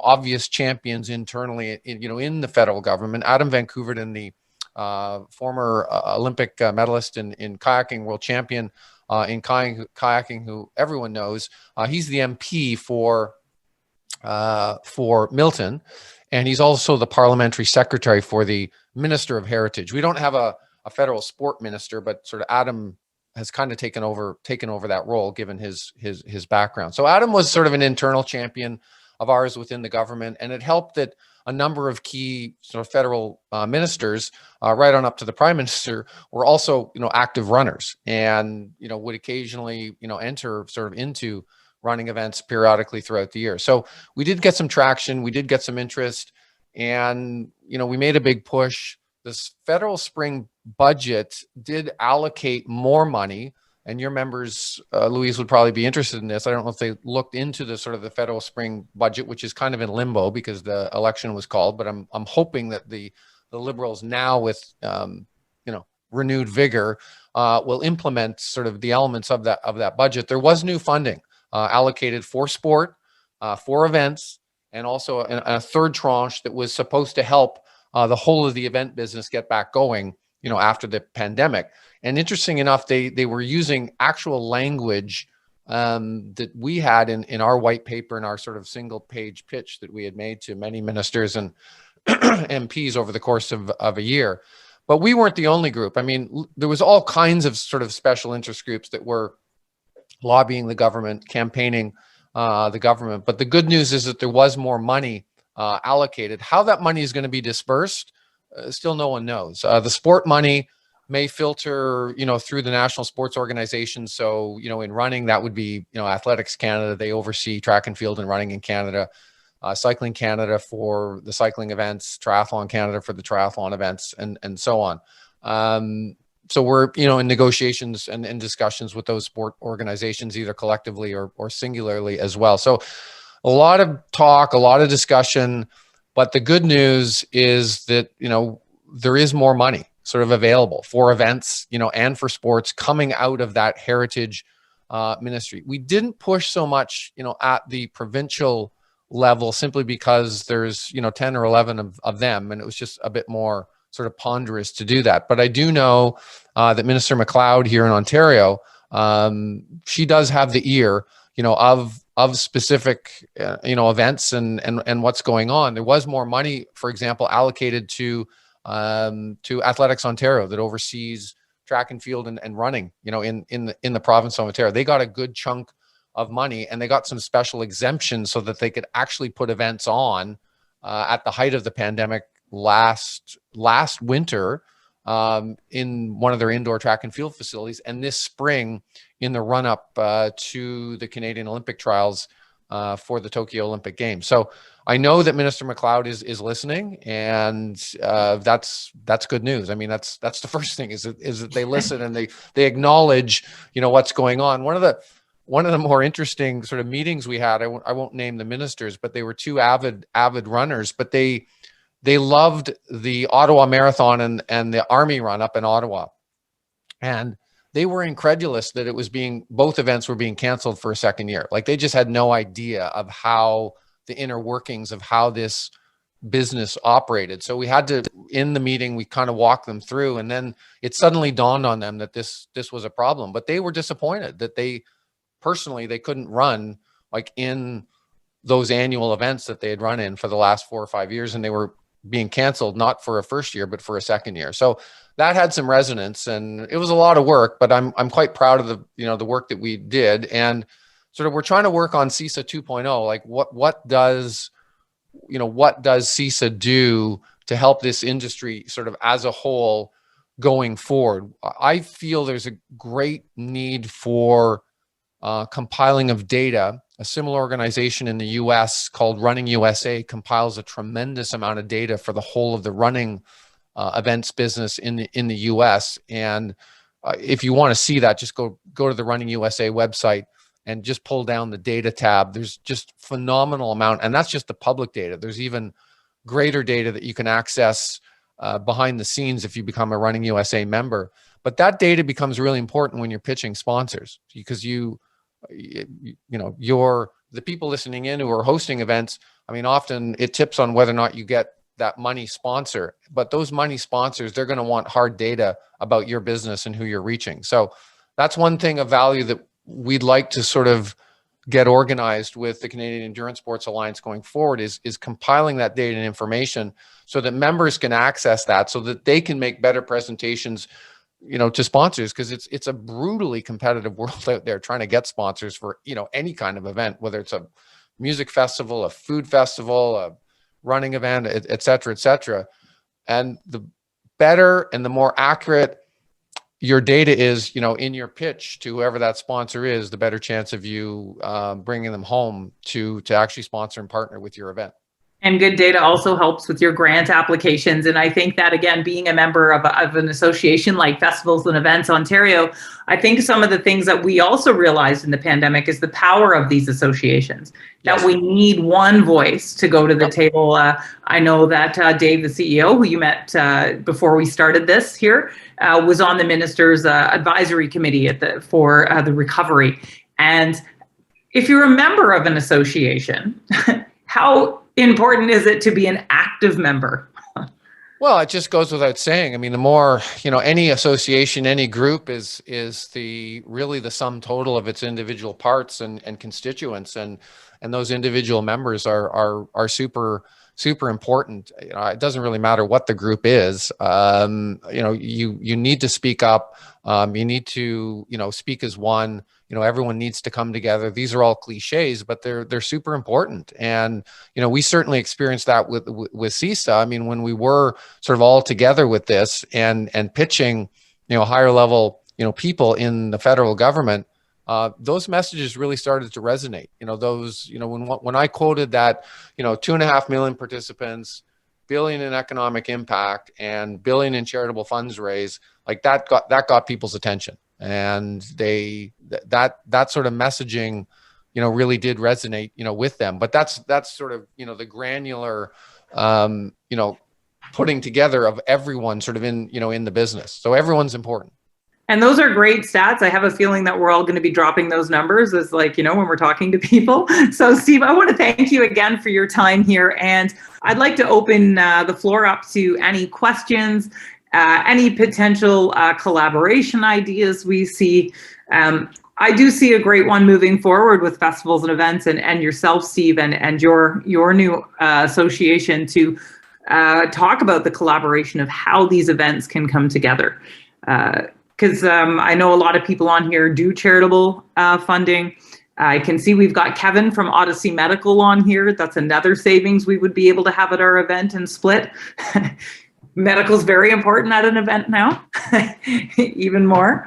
obvious champions internally in the federal government. Adam Vancouver, the former Olympic medalist in kayaking, world champion in kayaking, who everyone knows. He's the MP for Milton, and he's also the parliamentary secretary for the Minister of Heritage. We don't have a federal sport minister, but sort of Adam has kind of taken over that role given his background. So Adam was sort of an internal champion of ours within the government, and it helped that a number of key sort of federal ministers, right on up to the prime minister, were also active runners, and would occasionally enter sort of into running events periodically throughout the year. So we did get some traction, we did get some interest, and we made a big push. This federal spring budget did allocate more money. And your members, Louise, would probably be interested in this. I don't know if they looked into the sort of the federal spring budget, which is kind of in limbo because the election was called. But I'm hoping that the Liberals now, with renewed vigor, will implement sort of the elements of that budget. There was new funding allocated for sport, for events, and also a third tranche that was supposed to help the whole of the event business get back going, after the pandemic. And interesting enough, they were using actual language that we had in our white paper, in our sort of single page pitch that we had made to many ministers and MPs over the course of a year. But we weren't the only group. I mean, there was all kinds of sort of special interest groups that were lobbying the government, campaigning the government. But the good news is that there was more money allocated. How that money is going to be dispersed, still no one knows. The sport money may filter, through the national sports organizations. So, in running, that would be, Athletics Canada. They oversee track and field and running in Canada, Cycling Canada for the cycling events, Triathlon Canada for the triathlon events, and so on. So we're, in negotiations and discussions with those sport organizations, either collectively or singularly as well. So a lot of talk, a lot of discussion, but the good news is that, there is more money sort of available for events, and for sports coming out of that heritage ministry. We didn't push so much, at the provincial level, simply because there's, 10 or 11 of them, and it was just a bit more sort of ponderous to do that. But I do know that Minister MacLeod here in Ontario, she does have the ear, of specific, events and what's going on. There was more money, for example, allocated to Athletics Ontario, that oversees track and field and running, in the province of Ontario. They got a good chunk of money, and they got some special exemptions so that they could actually put events on at the height of the pandemic last winter in one of their indoor track and field facilities, and this spring in the run up to the Canadian Olympic trials for the Tokyo Olympic Games. So I know that Minister MacLeod is listening, and that's good news. I mean, that's the first thing, is that they listen and they acknowledge, what's going on. One of the more interesting sort of meetings we had, I won't name the ministers, but they were two avid runners, but they loved the Ottawa Marathon and the Army Run up in Ottawa, and they were incredulous that both events were being canceled for a second year. Like, they just had no idea of how the inner workings of how this business operated. So we had to, in the meeting, we kind of walked them through, and then it suddenly dawned on them that this was a problem. But they were disappointed that they couldn't run like in those annual events that they had run in for the last 4 or 5 years, and they were being canceled, not for a first year, but for a second year. So that had some resonance, and it was a lot of work, but I'm quite proud of the work that we did. And sort of, we're trying to work on CISA 2.0. Like, what does CISA do to help this industry sort of as a whole going forward? I feel there's a great need for compiling of data. A similar organization in the US called Running USA compiles a tremendous amount of data for the whole of the running events business in the US. And if you want to see that, just go to the Running USA website and just pull down the data tab. There's just phenomenal amount, and that's just the public data. There's even greater data that you can access behind the scenes if you become a Running USA member. But that data becomes really important when you're pitching sponsors, because the people listening in who are hosting events, I mean, often it tips on whether or not you get that money sponsor. But those money sponsors, they're going to want hard data about your business and who you're reaching. So that's one thing of value that we'd like to sort of get organized with the Canadian Endurance Sports Alliance going forward, is compiling that data and information so that members can access that, so that they can make better presentations, to sponsors, because it's a brutally competitive world out there trying to get sponsors for, any kind of event, whether it's a music festival, a food festival, a running event, et cetera, et cetera. And the better and the more accurate your data is, in your pitch to whoever that sponsor is, the better chance of you bringing them home to actually sponsor and partner with your event. And good data also helps with your grant applications. And I think that, again, being a member of an association like Festivals and Events Ontario, I think some of the things that we also realized in the pandemic is the power of these associations, that Yes. we need one voice to go to the table. I know that Dave, the CEO, who you met before we started this here, was on the minister's advisory committee for the recovery. And if you're a member of an association, how important is it to be an active member? Well, it just goes without saying. I mean, the more, any association, any group is really the sum total of its individual parts and constituents, and those individual members are super important. It doesn't really matter what the group is. You need to speak up. You need to, speak as one. Everyone needs to come together. These are all cliches, but they're super important. And, we certainly experienced that with CISA. I mean, when we were sort of all together with this and pitching, higher level, people in the federal government, those messages really started to resonate. When I quoted that, 2.5 million participants, billion in economic impact, and billion in charitable funds raised, like that got people's attention, and that sort of messaging, really did resonate, with them. But that's sort of, the granular, putting together of everyone sort of in the business. So everyone's important. And those are great stats. I have a feeling that we're all going to be dropping those numbers as when we're talking to people. So Steve, I want to thank you again for your time here. And I'd like to open the floor up to any questions, any potential collaboration ideas we see. I do see a great one moving forward with festivals and events, and yourself, Steve, and your new association to talk about the collaboration of how these events can come together. Because I know a lot of people on here do charitable funding. I can see we've got Kevin from Odyssey Medical on here. That's another savings we would be able to have at our event and split. Medical's very important at an event now, even more.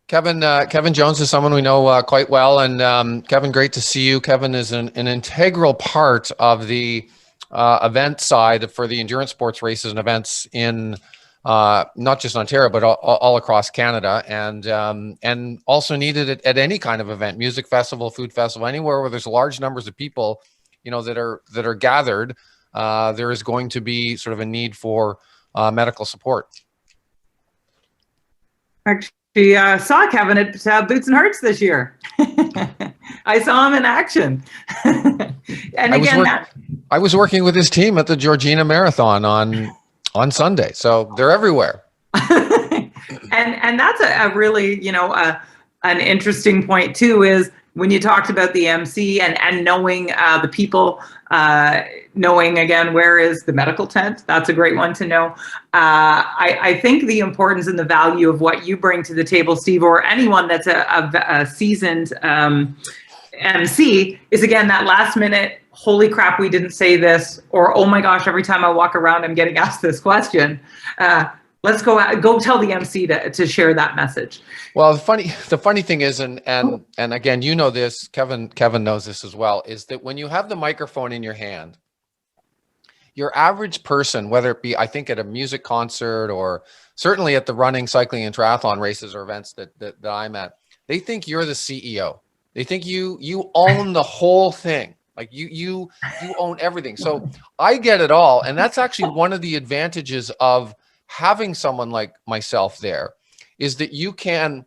Kevin Jones is someone we know quite well. And Kevin, great to see you. Kevin is an integral part of the event side for the endurance sports races and events in not just Ontario, but all across Canada, and also needed it at any kind of event, music festival, food festival, anywhere where there's large numbers of people, that are gathered. There is going to be sort of a need for medical support. Actually, saw Kevin at Boots and Hearts this year. I saw him in action. And I was working with his team at the Georgina Marathon on Sunday, so they're everywhere. and that's a really an interesting point too, is when you talked about the MC and knowing the people, knowing again where is the medical tent. That's a great one to know. I think the importance and the value of what you bring to the table, Steve, or anyone that's a seasoned MC, is again that last minute, holy crap, we didn't say this, or oh my gosh, every time I walk around, I'm getting asked this question. Let's go tell the MC to share that message. Well, the funny thing is, and again, this, Kevin knows this as well, is that when you have the microphone in your hand, your average person, whether it be, I think, at a music concert or certainly at the running, cycling, and triathlon races or events that I'm at, they think you're the CEO. They think you own the whole thing. Like you own everything. So I get it all. And that's actually one of the advantages of having someone like myself there, is that you can,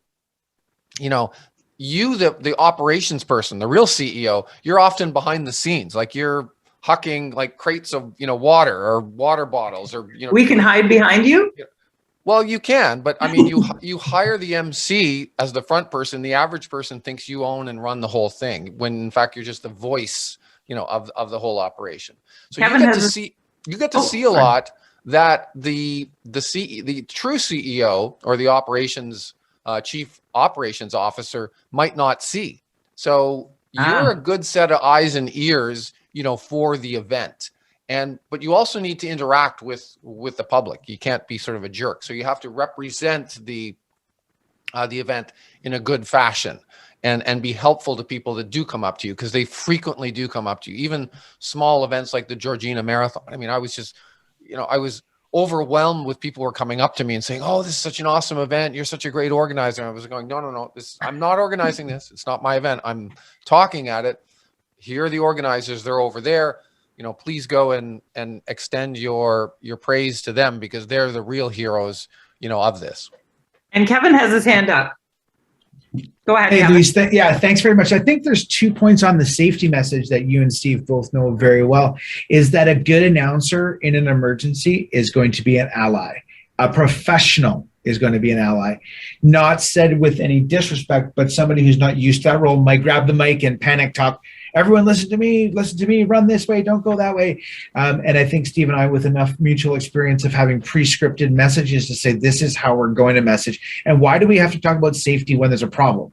the operations person, the real CEO, you're often behind the scenes. Like you're hucking like crates of, water or water bottles, or, we can hide behind you. Well, you can, but I mean, you hire the MC as the front person. The average person thinks you own and run the whole thing, when in fact you're just the voice, of the whole operation. So Kevin you get to see a lot that the true CEO or the operations chief operations officer might not see. So you're a good set of eyes and ears, for the event. But you also need to interact with the public. You can't be sort of a jerk. So you have to represent the event in a good fashion and be helpful to people that do come up to you, because they frequently do come up to you. Even small events like the Georgina Marathon. I mean, I was just, I was overwhelmed with people who were coming up to me and saying, "Oh, this is such an awesome event. You're such a great organizer." And I was going, no, I'm not organizing this. It's not my event. I'm talking at it. Here are the organizers. They're over there. Please go and extend your praise to them, because they're the real heroes, of this. And Kevin has his hand up. Go ahead. Hey, Louise. Thanks very much. I think there's 2 points on the safety message that you and Steve both know very well, is that a good announcer in an emergency is going to be an ally. A professional is going to be an ally. Not said with any disrespect, but somebody who's not used to that role might grab the mic and panic talk. Everyone listen to me, run this way, don't go that way. And I think Steve and I, with enough mutual experience of having pre-scripted messages to say, this is how we're going to message. And why do we have to talk about safety when there's a problem,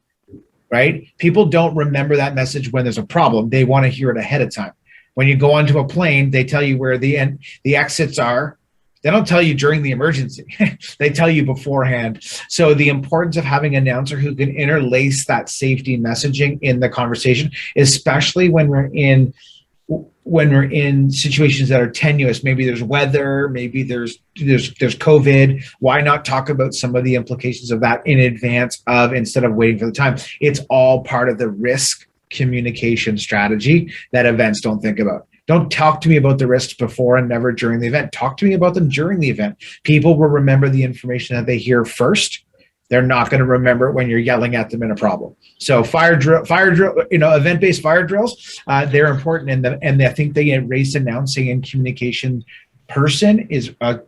right? People don't remember that message when there's a problem. They want to hear it ahead of time. When you go onto a plane, they tell you where the exits are, They don't tell you during the emergency. They tell you beforehand. So the importance of having an announcer who can interlace that safety messaging in the conversation, especially when we're in situations that are tenuous. Maybe there's weather, maybe there's COVID. Why not talk about some of the implications of that in advance of, instead of waiting for the time? It's all part of the risk communication strategy that events don't think about. Don't talk to me about the risks before and never during the event. Talk to me about them during the event. People will remember the information that they hear first. They're not going to remember it when you're yelling at them in a problem. So fire drill, event-based fire drills, they're important. And I think the race announcing and communication person is a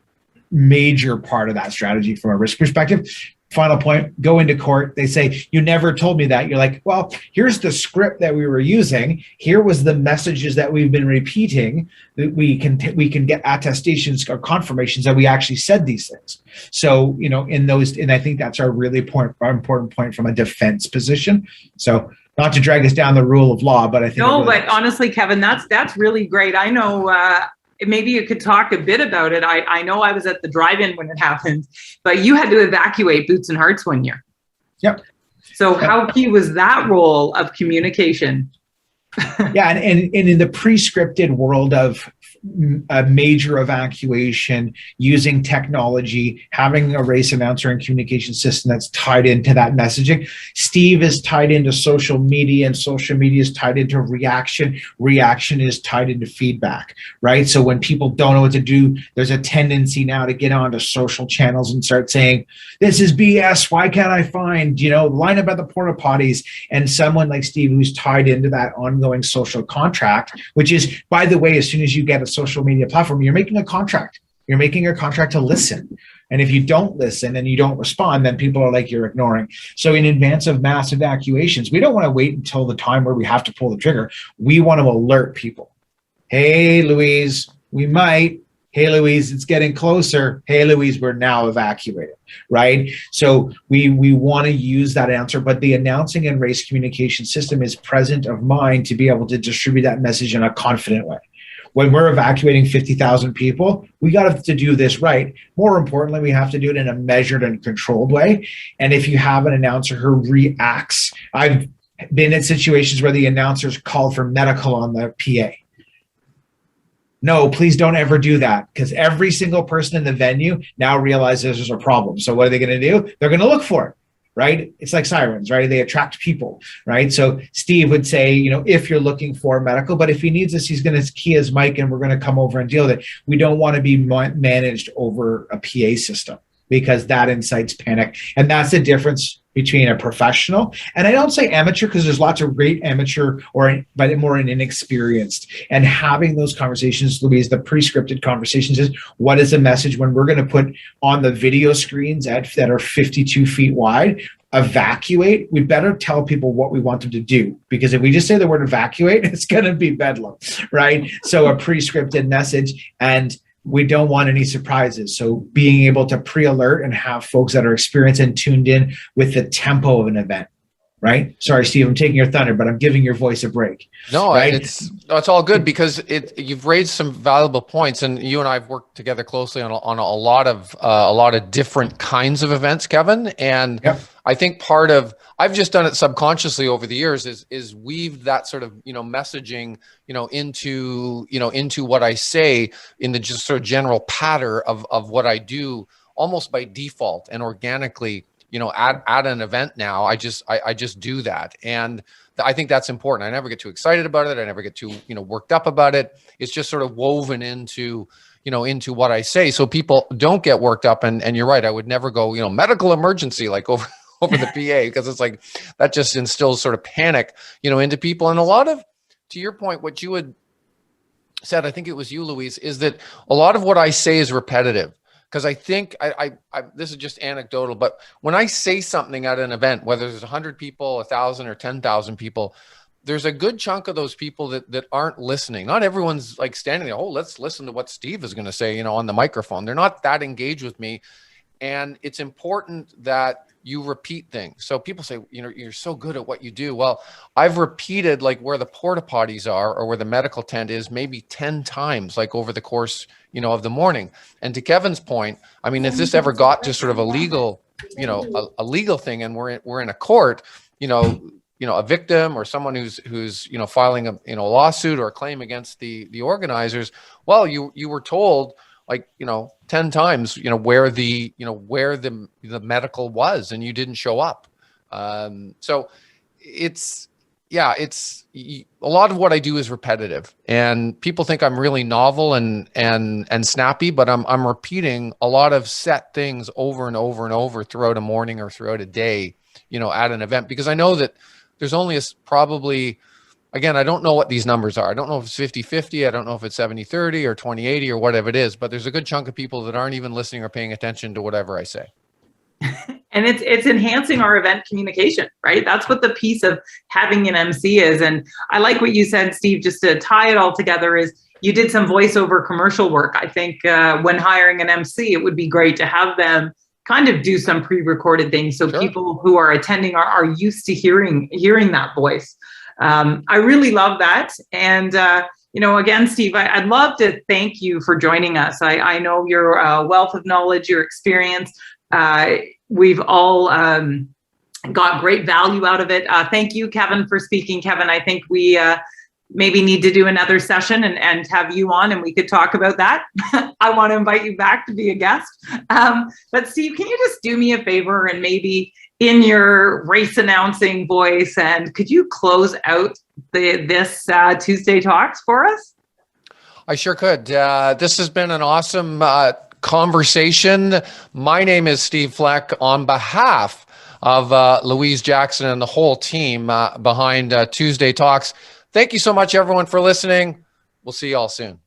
major part of that strategy from a risk perspective. Final point, go into court. They say, you never told me that. You're like, well, here's the script that we were using. Here was the messages that we've been repeating. That we can get attestations or confirmations that we actually said these things. So, in those, and I think that's our really important point from a defense position. So not to drag us down the rule of law, but I think. No, but honestly, Kevin, that's really great. I know, maybe you could talk a bit about it. I know I was at the drive-in when it happened, but you had to evacuate Boots and Hearts one year. Yep. So how key was that role of communication? Yeah, and in the pre-scripted world of a major evacuation, using technology, having a race announcer and communication system that's tied into that messaging. Steve is tied into social media, and social media is tied into reaction. Reaction is tied into feedback, right? So when people don't know what to do, there's a tendency now to get onto social channels and start saying, this is BS, why can't I find, line up at the porta potties. And someone like Steve, who's tied into that ongoing social contract, which is, by the way, as soon as you get a social media platform, you're making a contract. You're making a contract to listen. And if you don't listen and you don't respond, then people are like, you're ignoring. So in advance of mass evacuations, we don't want to wait until the time where we have to pull the trigger. We want to alert people. Hey, Louise, we might. Hey, Louise, it's getting closer. Hey, Louise, we're now evacuated, right? So we want to use that answer, but the announcing and race communication system is present of mind to be able to distribute that message in a confident way. When we're evacuating 50,000 people, we got to do this right. More importantly, we have to do it in a measured and controlled way. And if you have an announcer who reacts, I've been in situations where the announcers called for medical on the PA. No, please don't ever do that, because every single person in the venue now realizes there's a problem. So what are they going to do? They're going to look for it. Right? It's like sirens, right? They attract people, right? So Steve would say, if you're looking for medical, but if he needs us, he's going to key his mic and we're going to come over and deal with it. We don't want to be managed over a PA system, because that incites panic. And that's the difference between a professional, and I don't say amateur, because there's lots of great amateur but more inexperienced. And having those conversations, Louise, the pre-scripted conversations is, what is the message when we're going to put on the video screens that are 52 feet wide, evacuate? We better tell people what we want them to do, because if we just say the word evacuate, it's going to be bedlam, right? So a pre-scripted message, and we don't want any surprises. So being able to pre-alert and have folks that are experienced and tuned in with the tempo of an event, right? Sorry, Steve, I'm taking your thunder, but I'm giving your voice a break. No, right? it's all good, because you've raised some valuable points, and you and I have worked together closely on a lot of different kinds of events, Kevin. And yep. I think part of, I've just done it subconsciously over the years, is weave that sort of, messaging, into what I say in the just sort of general pattern of what I do, almost by default and organically, at an event now. I just do that. And I think that's important. I never get too excited about it. I never get too, worked up about it. It's just sort of woven into what I say. So people don't get worked up. And you're right. I would never go, medical emergency, like over the PA, because it's like, that just instills sort of panic, into people. And a lot of, to your point, what you had said, I think it was you, Louise, is that a lot of what I say is repetitive. Because I think this is just anecdotal, but when I say something at an event, whether there's 100 people, 1,000 or 10,000 people, there's a good chunk of those people that aren't listening. Not everyone's like standing there, oh, let's listen to what Steve is going to say, on the microphone. They're not that engaged with me. And it's important that you repeat things. So people say, you're so good at what you do. Well, I've repeated like where the porta potties are or where the medical tent is maybe 10 times, like over the course, of the morning. And to Kevin's point, I mean, if this ever got to sort of a legal, a legal thing, and we're in a court, a victim or someone who's filing a lawsuit or a claim against the organizers, well, you were told, like 10 times where the medical was, and you didn't show up. So it's a lot of what I do is repetitive, and people think I'm really novel and snappy, but I'm repeating a lot of set things over and over and over throughout a morning or throughout a day at an event, because I know that there's only probably, again, I don't know what these numbers are. I don't know if it's 50-50. I don't know if it's 70-30 or 20-80 or whatever it is, but there's a good chunk of people that aren't even listening or paying attention to whatever I say. And it's enhancing our event communication, right? That's what the piece of having an MC is. And I like what you said, Steve, just to tie it all together, is you did some voiceover commercial work. I think when hiring an MC, it would be great to have them kind of do some pre-recorded things, so people who are attending are used to hearing that voice. I really love that. And, again, Steve, I'd love to thank you for joining us. I know your wealth of knowledge, your experience. We've all got great value out of it. Thank you, Kevin, for speaking. Kevin, I think we maybe need to do another session and have you on, and we could talk about that. I want to invite you back to be a guest. But Steve, can you just do me a favor and maybe in your race announcing voice, and could you close out this Tuesday Talks for us? I sure could. This has been an awesome conversation. My name is Steve Fleck, on behalf of Louise Jackson and the whole team behind Tuesday Talks. Thank you so much, everyone, for listening. We'll see you all soon.